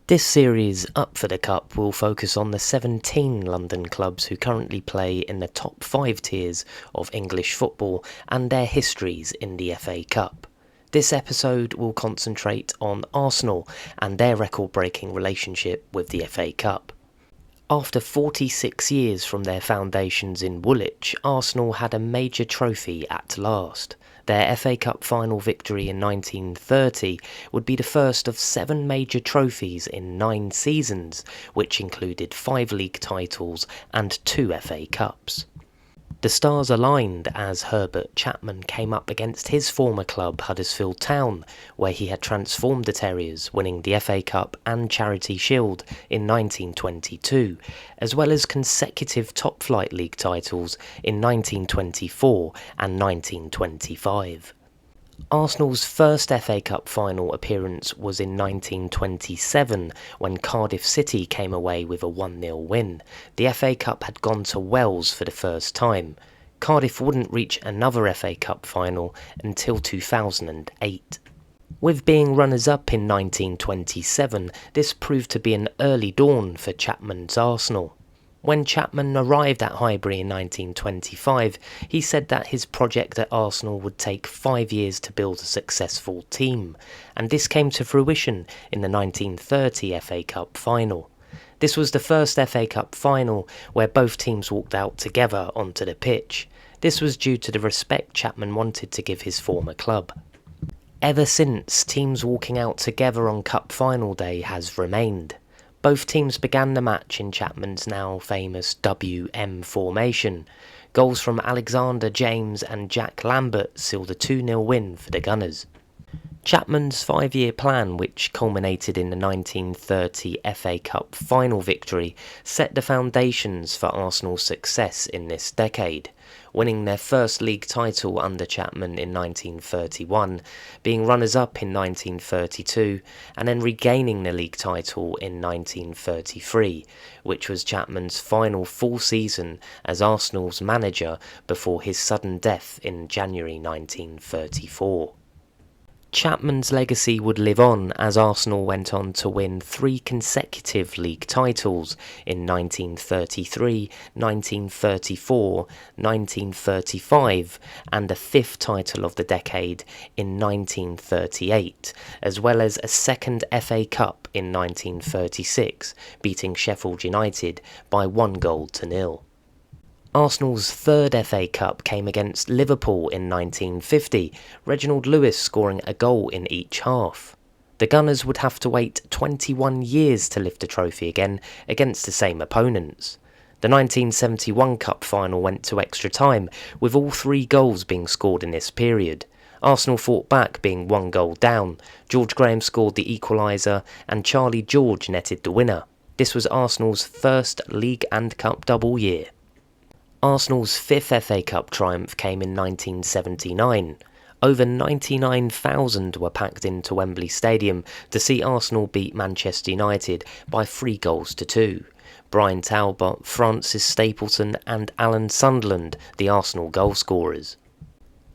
This series, Up for the Cup, will focus on the 17 London clubs who currently play in the top 5 tiers of English football and their histories in the FA Cup. This episode will concentrate on Arsenal and their record-breaking relationship with the FA Cup. After 46 years from their foundations in Woolwich, Arsenal had a major trophy at last. Their FA Cup final victory in 1930 would be the first of 7 major trophies in 9 seasons, which included 5 league titles and 2 FA Cups. The stars aligned as Herbert Chapman came up against his former club Huddersfield Town, where he had transformed the Terriers, winning the FA Cup and Charity Shield in 1922, as well as consecutive top-flight league titles in 1924 and 1925. Arsenal's first FA Cup final appearance was in 1927 when Cardiff City came away with a 1-0 win. The FA Cup had gone to Wells for the first time. Cardiff wouldn't reach another FA Cup final until 2008. With being runners-up in 1927, this proved to be an early dawn for Chapman's Arsenal. When Chapman arrived at Highbury in 1925, he said that his project at Arsenal would take 5 years to build a successful team, and this came to fruition in the 1930 FA Cup final. This was the first FA Cup final where both teams walked out together onto the pitch. This was due to the respect Chapman wanted to give his former club. Ever since, teams walking out together on Cup final day has remained. Both teams began the match in Chapman's now famous WM formation. Goals from Alexander James and Jack Lambert sealed a 2-0 win for the Gunners. Chapman's 5-year plan, which culminated in the 1930 FA Cup final victory, set the foundations for Arsenal's success in this decade, winning their first league title under Chapman in 1931, being runners-up in 1932, and then regaining the league title in 1933, which was Chapman's final full season as Arsenal's manager before his sudden death in January 1934. Chapman's legacy would live on as Arsenal went on to win 3 consecutive league titles in 1933, 1934, 1935, and a 5th title of the decade in 1938, as well as a second FA Cup in 1936, beating Sheffield United by 1-0. Arsenal's 3rd FA Cup came against Liverpool in 1950, Reginald Lewis scoring a goal in each half. The Gunners would have to wait 21 years to lift the trophy again against the same opponents. The 1971 Cup final went to extra time, with all 3 goals being scored in this period. Arsenal fought back, being 1 goal down. George Graham scored the equaliser and Charlie George netted the winner. This was Arsenal's first league and cup double year. Arsenal's 5th FA Cup triumph came in 1979. Over 99,000 were packed into Wembley Stadium to see Arsenal beat Manchester United by 3-2. Brian Talbot, Francis Stapleton and Alan Sunderland, the Arsenal goalscorers.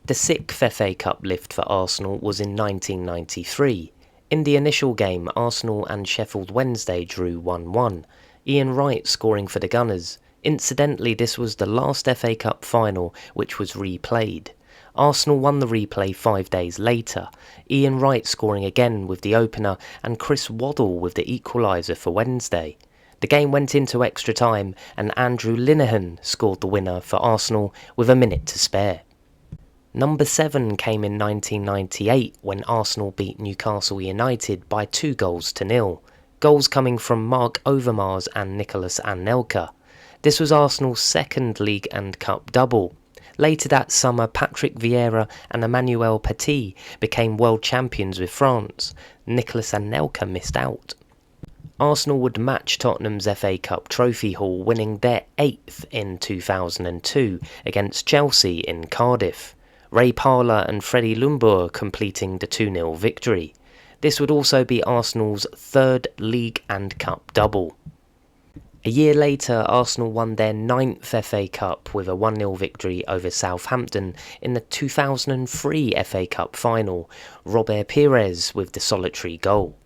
The 6th FA Cup lift for Arsenal was in 1993. In the initial game, Arsenal and Sheffield Wednesday drew 1-1, Ian Wright scoring for the Gunners. Incidentally, this was the last FA Cup final which was replayed. Arsenal won the replay 5 days later, Ian Wright scoring again with the opener and Chris Waddle with the equaliser for Wednesday. The game went into extra time and Andrew Linehan scored the winner for Arsenal with a minute to spare. Number 7 came in 1998 when Arsenal beat Newcastle United by 2-0. Goals coming from Mark Overmars and Nicolas Anelka. This was Arsenal's 2nd league and cup double. Later that summer, Patrick Vieira and Emmanuel Petit became world champions with France. Nicolas Anelka missed out. Arsenal would match Tottenham's FA Cup trophy haul, winning their 8th in 2002 against Chelsea in Cardiff. Ray Parlour and Freddie Ljungberg completing the 2-0 victory. This would also be Arsenal's 3rd league and cup double. A year later, Arsenal won their 9th FA Cup with a 1-0 victory over Southampton in the 2003 FA Cup final, Robert Pires with the solitary goal.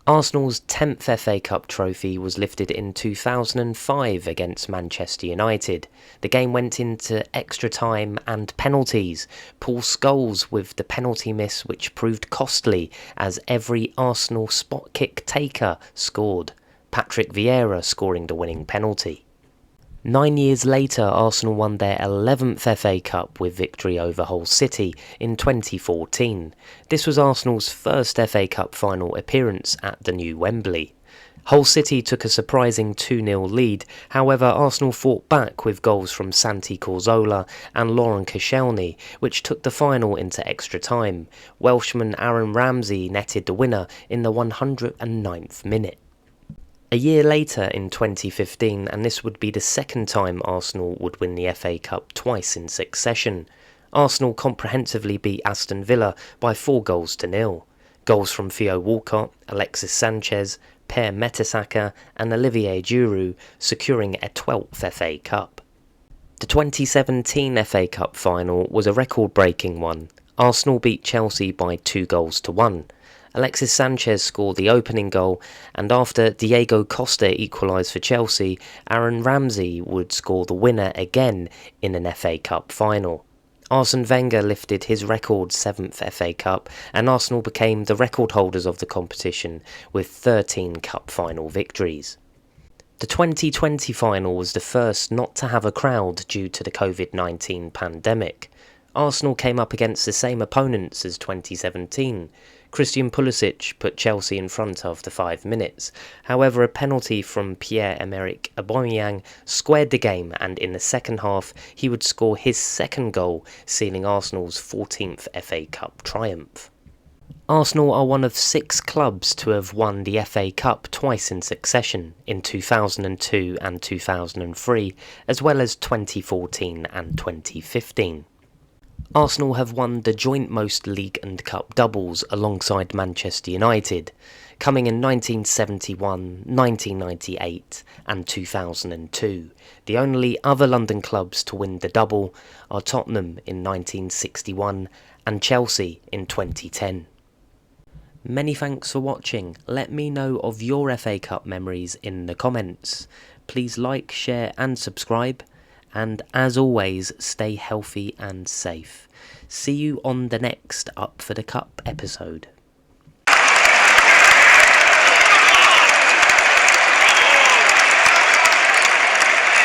Arsenal's 10th FA Cup trophy was lifted in 2005 against Manchester United. The game went into extra time and penalties. Paul Scholes with the penalty miss, which proved costly as every Arsenal spot kick taker scored, Patrick Vieira scoring the winning penalty. 9 years later, Arsenal won their 11th FA Cup with victory over Hull City in 2014. This was Arsenal's first FA Cup final appearance at the new Wembley. Hull City took a surprising 2-0 lead, however Arsenal fought back with goals from Santi Cazorla and Laurent Koscielny, which took the final into extra time. Welshman Aaron Ramsey netted the winner in the 109th minute. A year later in 2015, and this would be the second time Arsenal would win the FA Cup twice in succession, Arsenal comprehensively beat Aston Villa by 4-0. Goals from Theo Walcott, Alexis Sanchez, Per Mertesacker and Olivier Giroud securing a 12th FA Cup. The 2017 FA Cup final was a record-breaking one. Arsenal beat Chelsea by 2-1. Alexis Sanchez scored the opening goal, and after Diego Costa equalised for Chelsea, Aaron Ramsey would score the winner again in an FA Cup final. Arsene Wenger lifted his record 7th FA Cup, and Arsenal became the record holders of the competition with 13 cup final victories. The 2020 final was the first not to have a crowd due to the COVID-19 pandemic. Arsenal came up against the same opponents as 2017. Christian Pulisic put Chelsea in front after 5 minutes. However, a penalty from Pierre-Emerick Aubameyang squared the game, and in the second half he would score his second goal, sealing Arsenal's 14th FA Cup triumph. Arsenal are one of 6 clubs to have won the FA Cup twice in succession, in 2002 and 2003, as well as 2014 and 2015. Arsenal have won the joint most league and cup doubles alongside Manchester United, coming in 1971, 1998 and 2002. The only other London clubs to win the double are Tottenham in 1961 and Chelsea in 2010. Many thanks for watching. Let me know of your FA Cup memories in the comments. Please like, share and subscribe. And as always, stay healthy and safe. See you on the next Up for the Cup episode.